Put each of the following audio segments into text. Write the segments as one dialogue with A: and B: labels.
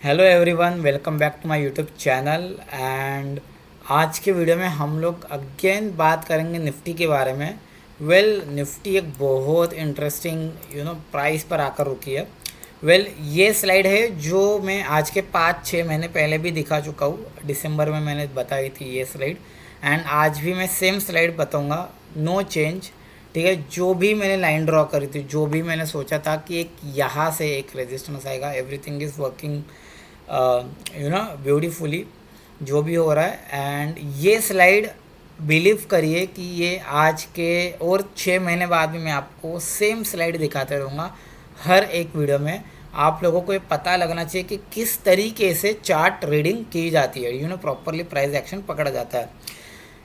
A: Hello everyone, welcome back to my YouTube channel. And आज के video में हम लोग अगेन बात करेंगे निफ्टी के बारे में। निफ्टी एक बहुत इंटरेस्टिंग प्राइस पर आकर रुकी है। ये स्लाइड है जो मैं आज के 5-6 महीने पहले भी दिखा चुका हूँ। दिसंबर में मैंने बताई थी ये स्लाइड, एंड आज भी मैं सेम स्लाइड बताऊँगा, नो चेंज। ठीक है, जो भी मैंने लाइन ड्रॉ करी थी, जो भी मैंने सोचा था कि एक यहाँ से एक रेजिस्टेंस आएगा, एवरीथिंग इज़ वर्किंग ब्यूटीफुली, जो भी हो रहा है। एंड ये स्लाइड बिलीव करिए कि ये आज के और 6 महीने बाद भी मैं आपको सेम स्लाइड दिखाते रहूँगा हर एक वीडियो में। आप लोगों को ये पता लगना चाहिए कि किस तरीके से चार्ट रीडिंग की जाती है, प्रॉपरली प्राइस एक्शन पकड़ा जाता है।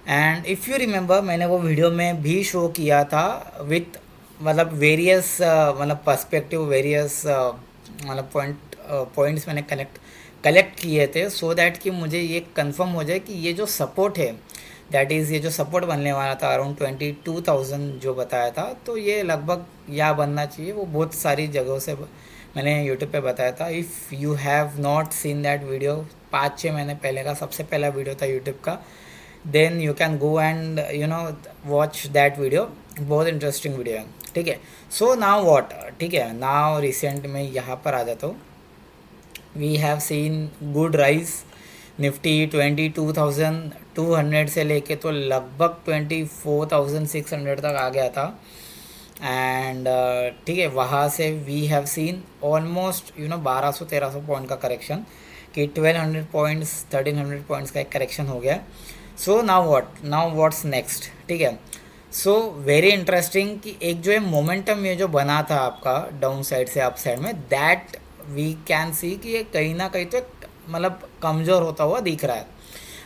A: एंड इफ़ यू रिमेंबर, मैंने वो वीडियो में भी शो किया था विथ मतलब वेरियस मतलब पर्सपेक्टिव, वेरियस मतलब पॉइंट्स मैंने कलेक्ट किए थे, सो दैट कि मुझे ये कंफर्म हो जाए कि ये जो सपोर्ट है, दैट इज़ ये जो सपोर्ट बनने वाला था अराउंड 22,000 जो बताया था, तो ये लगभग या बनना चाहिए। वो बहुत सारी जगहों से मैंने यूट्यूब पे बताया था। If you have not seen that video, 5-6 महीने पहले का सबसे पहला वीडियो था यूट्यूब का, then you can go and watch that video. बहुत इंटरेस्टिंग वीडियो है। ठीक है, सो नाउ वॉट, ठीक है, नाउ रिसेंट में यहाँ पर आ जाता हूँ। We have seen good rise. Nifty 22,200 से लेके तो लगभग 24,600 तक आ गया था। एंड ठीक है, वहाँ से we have seen almost 1200-1300 point का करेक्शन, कि 1200 पॉइंट्स 1300 पॉइंट्स का एक करेक्शन हो गया। So now what's next. ठीक है, सो वेरी इंटरेस्टिंग कि एक जो है मोमेंटम ये जो बना था आपका डाउन साइड से अप साइड में, दैट वी कैन सी कि ये कहीं ना कहीं तो मतलब कमज़ोर होता हुआ दिख रहा है।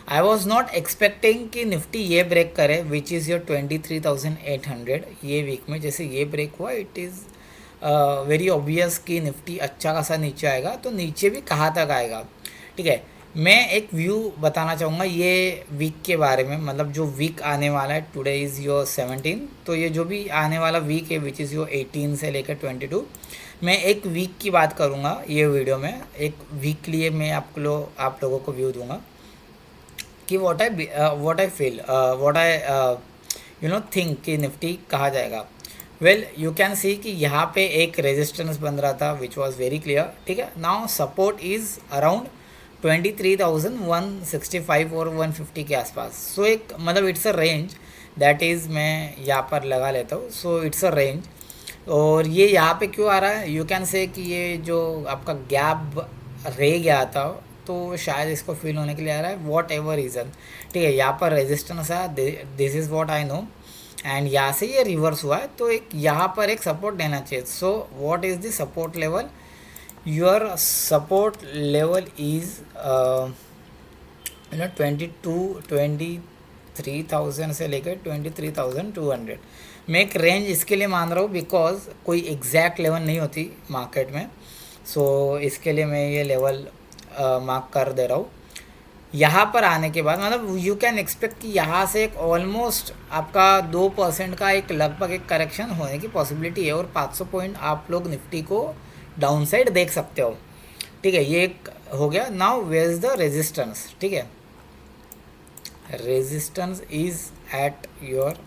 A: आई वॉज नॉट एक्सपेक्टिंग कि निफ्टी ये ब्रेक करे, विच इज़ योर 23,800। ये वीक में जैसे ये ब्रेक हुआ, इट इज़ वेरी ऑब्वियस कि निफ्टी अच्छा खासा नीचे आएगा। तो नीचे भी कहाँ तक आएगा, ठीक है। मैं एक व्यू बताना चाहूँगा ये वीक के बारे में, मतलब जो वीक आने वाला है। टुडे इज़ योर 17, तो ये जो भी आने वाला वीक है, विच इज़ योर 18 से लेकर 22, मैं एक वीक की बात करूँगा ये वीडियो में। एक वीक के लिए मैं आप लोगों को व्यू दूंगा कि what I feel, what I think कि निफ्टी कहाँ जाएगा। यू कैन सी कि यहाँ पे एक रेजिस्टेंस बन रहा था, विच वॉज वेरी क्लियर। ठीक है, नाउ सपोर्ट इज़ अराउंड 23,165 और 150 के आसपास। सो एक मतलब it's a range, that is मैं यहाँ पर लगा लेता हूँ। So it's a range. और ये यहाँ पे क्यों आ रहा है, यू कैन से कि ये जो आपका गैप रह गया था, तो शायद इसको फील होने के लिए आ रहा है, वॉट एवर रीज़न। ठीक है, यहाँ पर रेजिस्टेंस है, this is what I know. And यहाँ से ये रिवर्स हुआ है, तो एक यहाँ पर एक सपोर्ट देना चाहिए। So what is the support level, your support level is 23,000 से लेकर 23,200। मैं एक रेंज इसके लिए मान रहा हूँ बिकॉज कोई एग्जैक्ट लेवल नहीं होती मार्केट में। सो इसके लिए मैं ये लेवल मार्क कर दे रहा हूँ। यहाँ पर आने के बाद मतलब यू कैन एक्सपेक्ट कि यहाँ से एक ऑलमोस्ट आपका 2% का एक लगभग एक करेक्शन होने की पॉसिबिलिटी है, और 500 पॉइंट आप लोग निफ्टी को डाउन साइड देख सकते हो। ठीक है, ये एक हो गया। Now where is the resistance. ठीक है, रेजिस्टेंस इज एट योर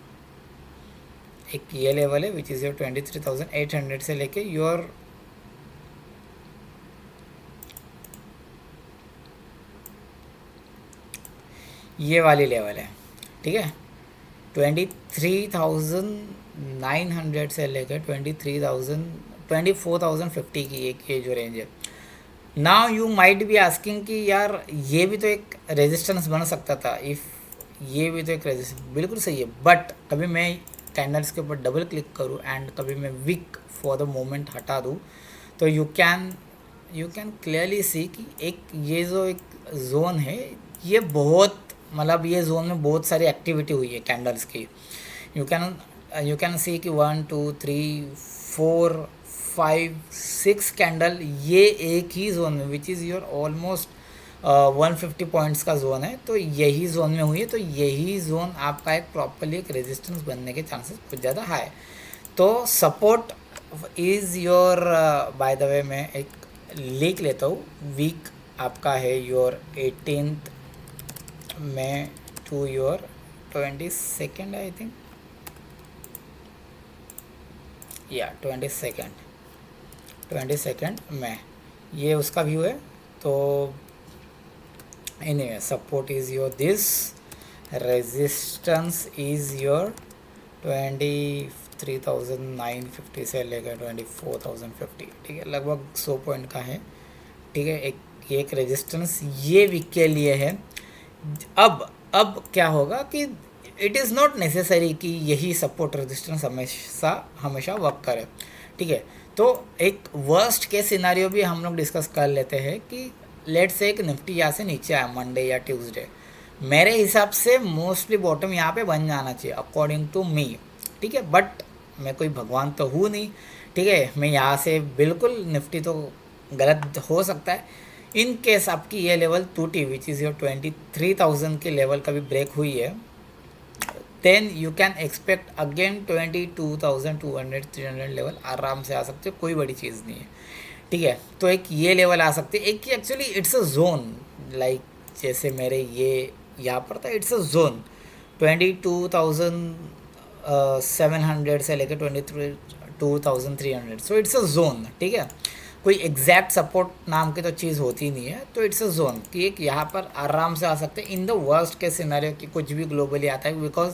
A: एक ये लेवल है, विच इज़ योर 23,800 से लेके योर ये वाली लेवल है। ठीक है, 23,900 से लेकर 24,050 की एक ये जो रेंज है। Now you might be asking कि यार ये भी तो एक रेजिस्टेंस बन सकता था, इफ़ ये भी तो एक रेजिस्टेंस, बिल्कुल सही है। बट कभी मैं कैंडल्स के ऊपर डबल क्लिक करूँ एंड कभी मैं वीक फॉर द मोमेंट हटा दूँ, तो यू कैन क्लियरली सी कि एक ये जो एक जोन है, ये बहुत मतलब ये जोन में बहुत सारी एक्टिविटी हुई है कैंडल्स की। यू कैन सी कि 1 2 3 4 5 6 कैंडल ये एक ही जोन में, which is your almost 150 points का जोन है, तो यही जोन में हुई है। तो यही जोन आपका एक प्रॉपरली एक रेजिस्टेंस बनने के चांसेस कुछ ज़्यादा हाई। तो support is your, by the way मैं एक लिख लेता हूँ वीक आपका है your 18th May to your 22nd I think, या 22nd में ये उसका व्यू है। तो anyway support is your this, resistance is your 23,950 से लेकर 24,050, ठीक है, लगभग 100 पॉइंट का है, ठीक है। एक रेजिस्टेंस ये वीक के लिए है। अब क्या होगा कि इट इज़ नॉट नेसेसरी कि यही सपोर्ट रेजिस्टेंस हमेशा वर्क करे, ठीक है। तो एक वर्स्ट केस सिनारियो भी हम लोग डिस्कस कर लेते हैं कि लेट से एक निफ्टी यहाँ से नीचे आया मंडे या ट्यूसडे, मेरे हिसाब से मोस्टली बॉटम यहाँ पे बन जाना चाहिए अकॉर्डिंग टू मी, ठीक है। बट मैं कोई भगवान तो हूँ नहीं, ठीक है। मैं यहाँ से बिल्कुल निफ्टी तो गलत हो सकता है। इन केस आपकी ये लेवल टूटी विच इज़ योर 23,000 के लेवल कभी ब्रेक हुई है, then you can expect again 22,200 300 level आराम से आ सकते हो, कोई बड़ी चीज़ नहीं है, ठीक है। तो एक ये लेवल आ सकती है, एक actually it's a zone, like जैसे मेरे ये यहाँ पर था, इट्स अ जोन 22,700 से लेकर 23,300, सो इट्स अ जोन, ठीक है। कोई एग्जैक्ट सपोर्ट नाम की तो चीज़ होती नहीं है, तो इट्स अ जोन कि एक यहाँ पर आराम से आ सकते हैं इन द वर्स्ट के सिनेरियो कि कुछ भी ग्लोबली आता है। बिकॉज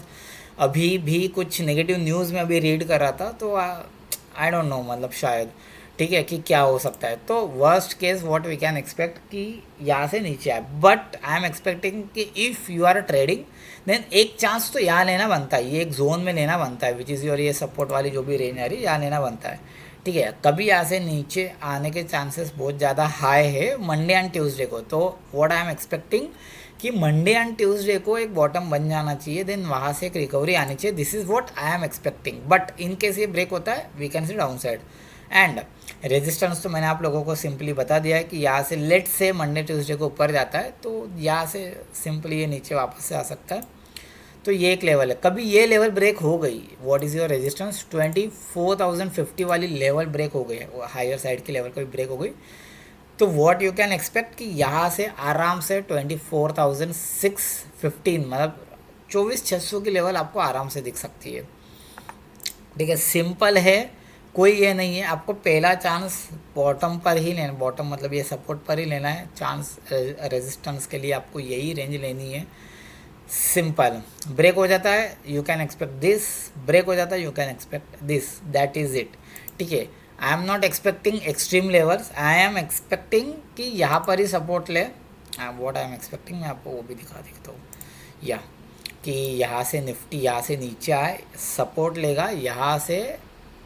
A: अभी भी कुछ नेगेटिव न्यूज़ में अभी रीड कर रहा था, तो आई डोंट नो, मतलब शायद, ठीक है, कि क्या हो सकता है। तो worst case what we can expect कि यहाँ से नीचे आए, बट आई एम एक्सपेक्टिंग कि if you are trading then एक चांस तो यहाँ लेना बनता है, ये एक जोन में लेना बनता है विच इज़ योर ये सपोर्ट वाली जो भी रेंज आ रही है, यहाँ लेना बनता है, ठीक है। कभी यहाँ से नीचे आने के चांसेस बहुत ज़्यादा हाई है मंडे एंड ट्यूसडे को। तो व्हाट आई एम एक्सपेक्टिंग कि मंडे एंड ट्यूसडे को एक बॉटम बन जाना चाहिए, देन वहाँ से एक रिकवरी आनी चाहिए, this is what I am expecting. But in case ये ब्रेक होता है we can see down side. And resistance तो मैंने आप लोगों को सिंपली बता दिया है कि यहाँ से लेट से मंडे ट्यूसडे को ऊपर जाता है तो यहाँ से सिंपली ये नीचे वापस से आ सकता है। तो ये एक लेवल है, कभी ये लेवल ब्रेक हो गई, व्हाट इज़ योर रेजिस्टेंस 24,050 वाली लेवल ब्रेक हो गई है, हायर साइड की लेवल कभी ब्रेक हो गई, तो व्हाट यू कैन एक्सपेक्ट कि यहाँ से आराम से 24,615 मतलब 24,600 की लेवल आपको आराम से दिख सकती है, ठीक है। सिंपल है, कोई ये नहीं है, आपको पहला चांस बॉटम पर ही लेना, बॉटम मतलब ये सपोर्ट पर ही लेना है चांस, रेजिस्टेंस के लिए आपको यही रेंज लेनी है, सिंपल। ब्रेक हो जाता है you can expect this, break हो जाता है you can expect this, that is it, ठीक है। I am not expecting extreme levels, I am expecting कि यहाँ पर ही सपोर्ट ले, व्हाट आई एम एक्सपेक्टिंग मैं आपको वो भी दिखा देता हूँ, या कि यहाँ से निफ्टी यहाँ से नीचे आए, सपोर्ट लेगा, यहाँ से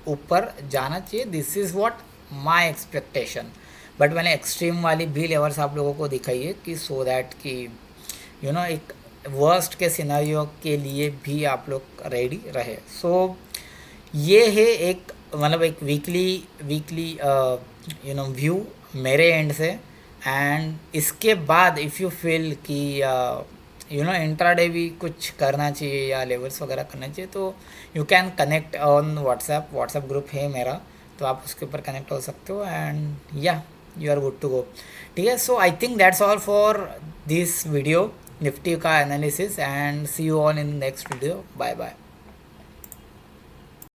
A: ऊपर जाना चाहिए, this is what my expectation. But मैंने एक्सट्रीम वाली भी लेवल्स आप लोगों को दिखाई है कि सो दैट कि यू नो एक वर्स्ट के सिनेरियो के लिए भी आप लोग रेडी रहे। सो ये है एक मतलब एक वीकली यू नो व्यू मेरे एंड से। एंड इसके बाद इफ़ यू फील कि यू नो इंट्राडे भी कुछ करना चाहिए या लेवल्स वगैरह करना चाहिए, तो you can connect on WhatsApp group है मेरा, तो आप उसके ऊपर कनेक्ट हो सकते हो, एंड या you are good to go, ठीक है। So I think that's all for this video Nifty का analysis, and see you on in next video, bye bye.